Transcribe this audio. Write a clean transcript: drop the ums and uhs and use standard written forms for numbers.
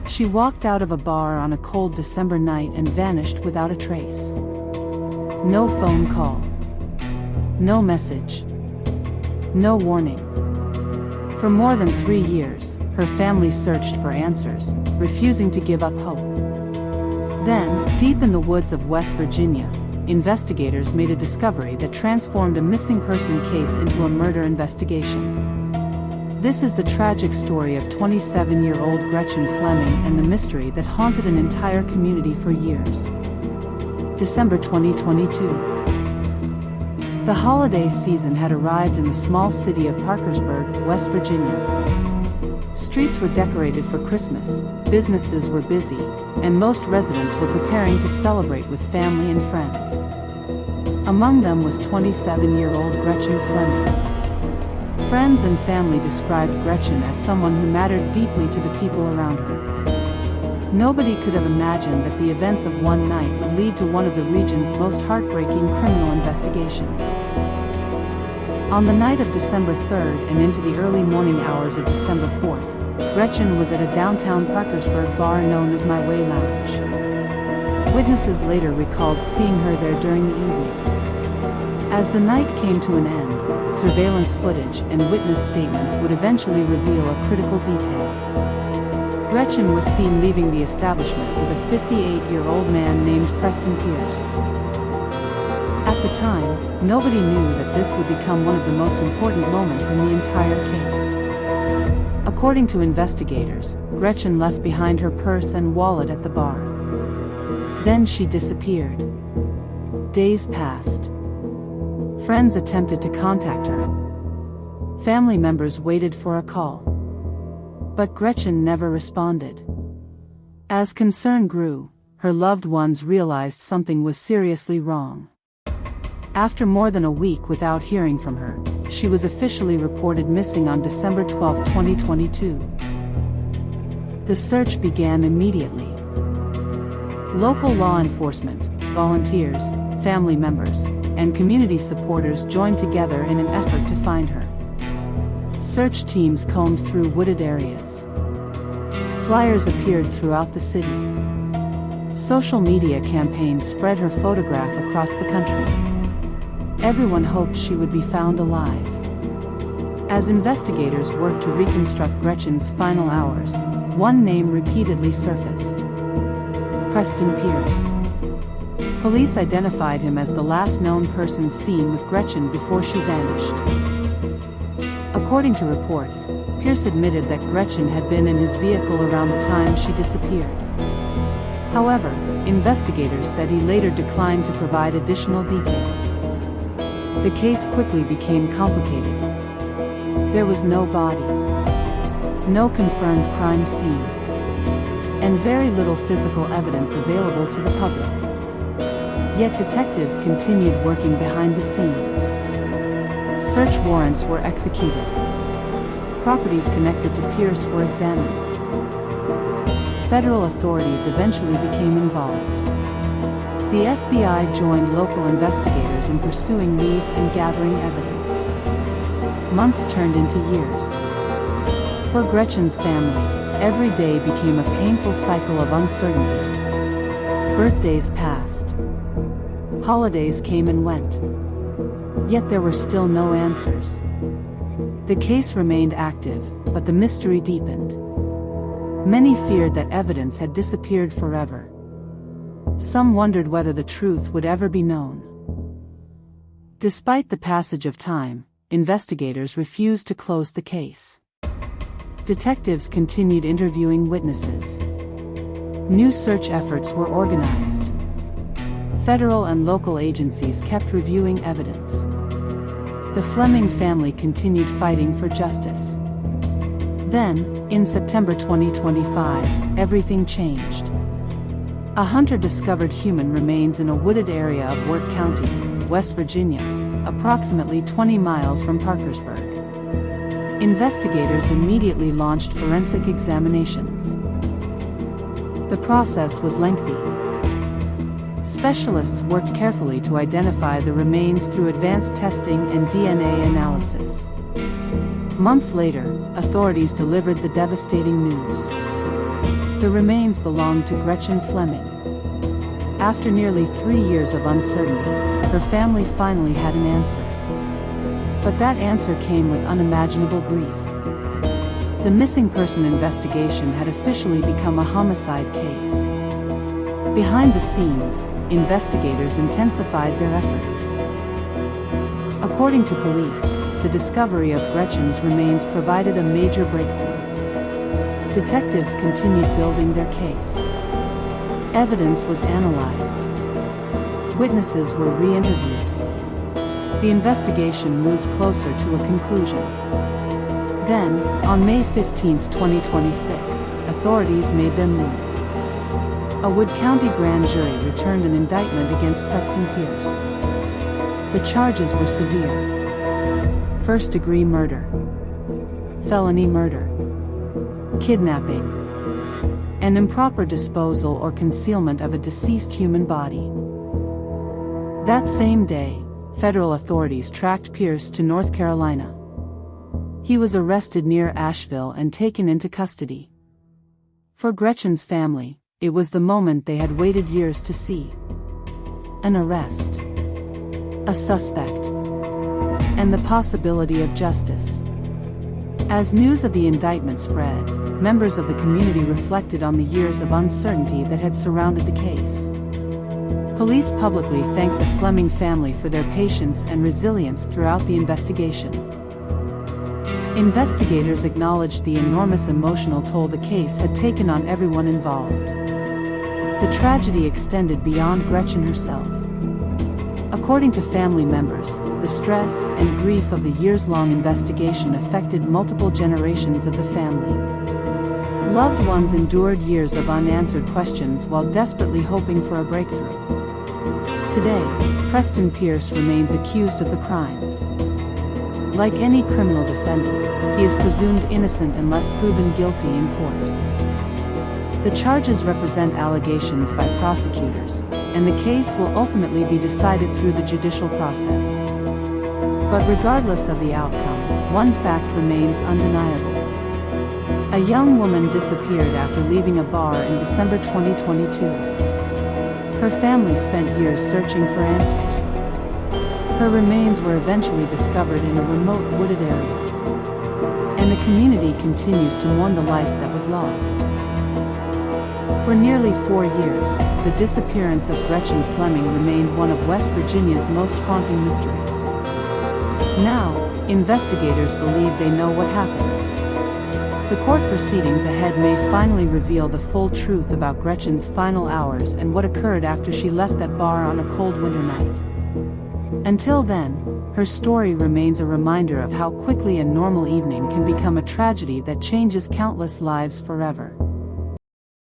She walked out of a bar on a cold December night and vanished without a trace. No phone call. No message. No warning. For more than 3 years, her family searched for answers, refusing to give up hope. Then, deep in the woods of West Virginia, investigators made a discovery that transformed a missing person case into a murder investigation. This is the tragic story of 27-year-old Gretchen Fleming and the mystery that haunted an entire community for years. December 2022. The holiday season had arrived in the small city of Parkersburg, West Virginia. Streets were decorated for Christmas, businesses were busy, and most residents were preparing to celebrate with family and friends. Among them was 27-year-old Gretchen Fleming. Friends and family described Gretchen as someone who mattered deeply to the people around her. Nobody could have imagined that the events of one night would lead to one of the region's most heartbreaking criminal investigations. On the night of December 3rd and into the early morning hours of December 4th, Gretchen was at a downtown Parkersburg bar known as My Way Lounge. Witnesses later recalled seeing her there during the evening. As the night came to an end, surveillance footage and witness statements would eventually reveal a critical detail. Gretchen was seen leaving the establishment with a 58-year-old man named Preston Pierce. At the time, nobody knew that this would become one of the most important moments in the entire case. According to investigators, Gretchen left behind her purse and wallet at the bar. Then she disappeared. Days passed. Friends attempted to contact her. Family members waited for a call. But Gretchen never responded. As concern grew, her loved ones realized something was seriously wrong. After more than a week without hearing from her, she was officially reported missing on December 12, 2022. The search began immediately. Local law enforcement, volunteers, family members, and community supporters joined together in an effort to find her. Search teams combed through wooded areas. Flyers appeared throughout the city. Social media campaigns spread her photograph across the country. Everyone hoped she would be found alive. As investigators worked to reconstruct Gretchen's final hours, one name repeatedly surfaced: Preston Pierce. Police identified him as the last known person seen with Gretchen before she vanished. According to reports, Pierce admitted that Gretchen had been in his vehicle around the time she disappeared. However, investigators said he later declined to provide additional details. The case quickly became complicated. There was no body, no confirmed crime scene, and very little physical evidence available to the public. Yet detectives continued working behind the scenes. Search warrants were executed. Properties connected to Pierce were examined. Federal authorities eventually became involved. The FBI joined local investigators in pursuing leads and gathering evidence. Months turned into years. For Gretchen's family, every day became a painful cycle of uncertainty. Birthdays passed. Holidays came and went. Yet there were still no answers. The case remained active, but the mystery deepened. Many feared that evidence had disappeared forever. Some wondered whether the truth would ever be known. Despite the passage of time, investigators refused to close the case. Detectives continued interviewing witnesses. New search efforts were organized. Federal and local agencies kept reviewing evidence. The Fleming family continued fighting for justice. Then, in September 2025, everything changed. A hunter discovered human remains in a wooded area of Wirt County, West Virginia, approximately 20 miles from Parkersburg. Investigators immediately launched forensic examinations. The process was lengthy. Specialists worked carefully to identify the remains through advanced testing and DNA analysis. Months later, authorities delivered the devastating news. The remains belonged to Gretchen Fleming. After nearly 3 years of uncertainty, her family finally had an answer. But that answer came with unimaginable grief. The missing person investigation had officially become a homicide case. Behind the scenes, investigators intensified their efforts. According to police, the discovery of Gretchen's remains provided a major breakthrough. Detectives continued building their case. Evidence was analyzed. Witnesses were re-interviewed. The investigation moved closer to a conclusion. Then, on May 15, 2026, authorities made their move. A Wood County grand jury returned an indictment against Preston Pierce. The charges were severe: first-degree murder, felony murder, kidnapping, and improper disposal or concealment of a deceased human body. That same day, federal authorities tracked Pierce to North Carolina. He was arrested near Asheville and taken into custody. For Gretchen's family, it was the moment they had waited years to see. An arrest, a suspect, and the possibility of justice. As news of the indictment spread, members of the community reflected on the years of uncertainty that had surrounded the case. Police publicly thanked the Fleming family for their patience and resilience throughout the investigation. Investigators acknowledged the enormous emotional toll the case had taken on everyone involved. The tragedy extended beyond Gretchen herself. According to family members, the stress and grief of the years-long investigation affected multiple generations of the family. Loved ones endured years of unanswered questions while desperately hoping for a breakthrough. Today, Preston Pierce remains accused of the crimes. Like any criminal defendant, he is presumed innocent unless proven guilty in court. The charges represent allegations by prosecutors, and the case will ultimately be decided through the judicial process. But regardless of the outcome, one fact remains undeniable. A young woman disappeared after leaving a bar in December 2022. Her family spent years searching for answers. Her remains were eventually discovered in a remote wooded area. And the community continues to mourn the life that was lost. For nearly 4 years, the disappearance of Gretchen Fleming remained one of West Virginia's most haunting mysteries. Now, investigators believe they know what happened. The court proceedings ahead may finally reveal the full truth about Gretchen's final hours and what occurred after she left that bar on a cold winter night. Until then, her story remains a reminder of how quickly a normal evening can become a tragedy that changes countless lives forever.